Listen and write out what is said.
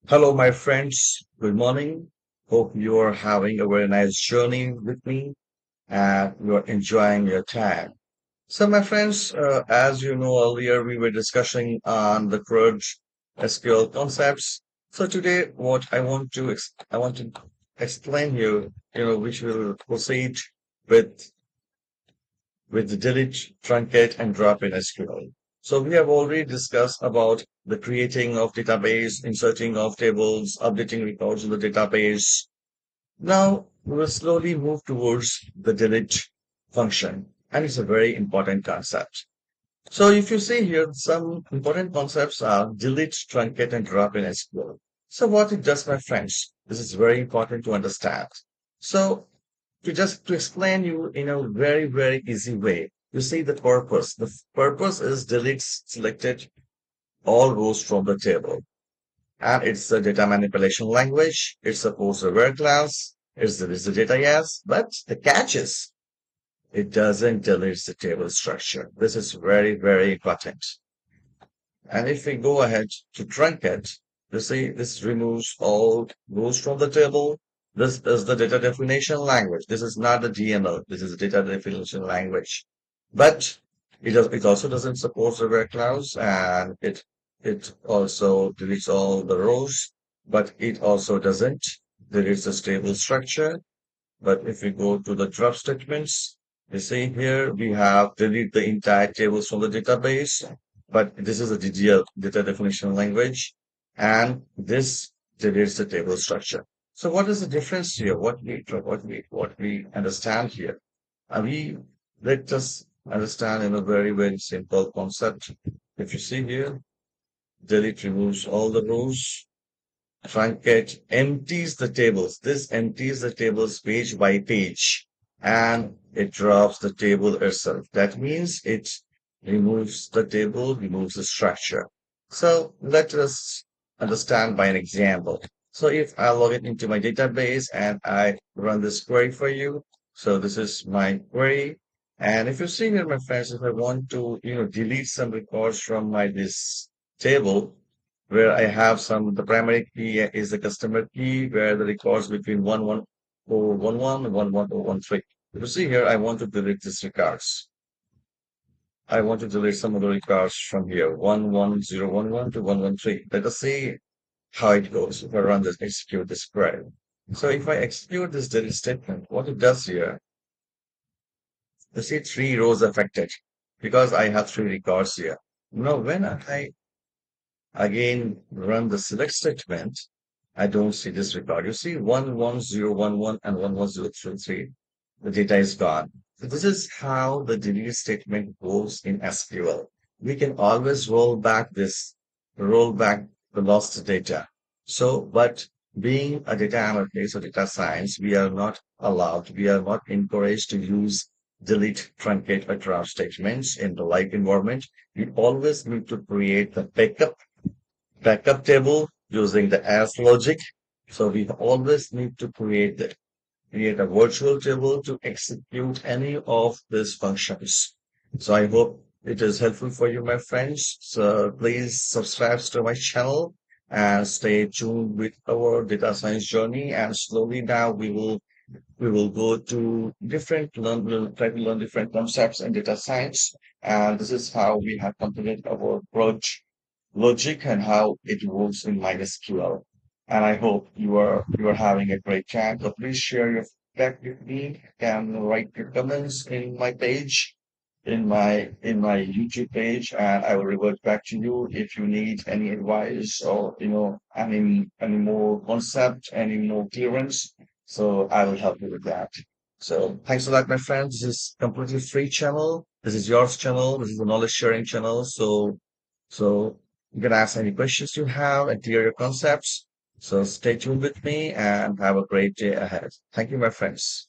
Hello, my friends. Good morning. Hope you are having a very nice journey with me and you are enjoying your time. So, my friends, as you know earlier, we were discussing on the CRUD SQL concepts. So today, what I want to explain here, which will proceed with with the delete, truncate, and drop in SQL. So we have already discussed about the creating of database, inserting of tables, updating records in the database. Now we will slowly move towards the delete function, and it's a very important concept. So if you see here, some important concepts are delete, truncate, and drop in SQL. So what it does, my friends, this is very important to understand. So to explain you in a very easy way, you see the purpose. The purpose is delete selected all rows from the table. And it's a data manipulation language. It supports a where class. It's the data, yes, but the catch is it doesn't delete the table structure. This is very important. And if we go ahead to truncate, you see this removes all rows from the table. This is the data definition language. This is not the DML. This is data definition language. But it also doesn't support the where clause and it also deletes all the rows, but it also doesn't delete the stable structure. But if we go to the drop statements, you see here we have delete the entire tables from the database, but this is a DDL, data definition language, and this deletes the table structure. So what is the difference here? What we understand here? We let us understand in a very simple concept. If you see here, delete removes all the rows, truncate empties the tables. This empties the tables page by page and it drops the table itself. That means it removes the table, removes the structure. So let us understand by an example. So if I log in into my database and I run this query for you, so this is my query. And if you see here, my friends, if I want to, delete some records from my this table, where I have the primary key is the customer key, where the records between 11011 and 11013. You see here, I want to delete these records. I want to delete some of the records from here, 11011 to 113. Let us see how it goes if I run this, execute this query. So if I execute this delete statement, what it does here, you see three rows affected because I have three records here. Now, when I again run the select statement, I don't see this record. You see 11011 and 11033. The data is gone. So this is how the delete statement goes in SQL. We can always roll back the lost data. So, but being a data analyst or data science, we are not encouraged to use delete, truncate, or drop statements in the live environment. We always need to create the backup table using the as logic. So we always need to create a virtual table to execute any of these functions. So I hope it is helpful for you, my friends. So please subscribe to my channel and stay tuned with our data science journey. And slowly now we will go to we'll try to learn different concepts in data science. And this is how we have completed our approach logic and how it works in MySQL. And I hope you are having a great time. So please share your feedback with me. You can write your comments in my page, in my YouTube page, and I will revert back to you if you need any advice or any more concept, any more clearance. So I will help you with that. So thanks a lot, my friends. This is completely free channel. This is yours channel. This is a knowledge sharing channel. So you can ask any questions you have and clear your concepts. So stay tuned with me and have a great day ahead. Thank you, my friends.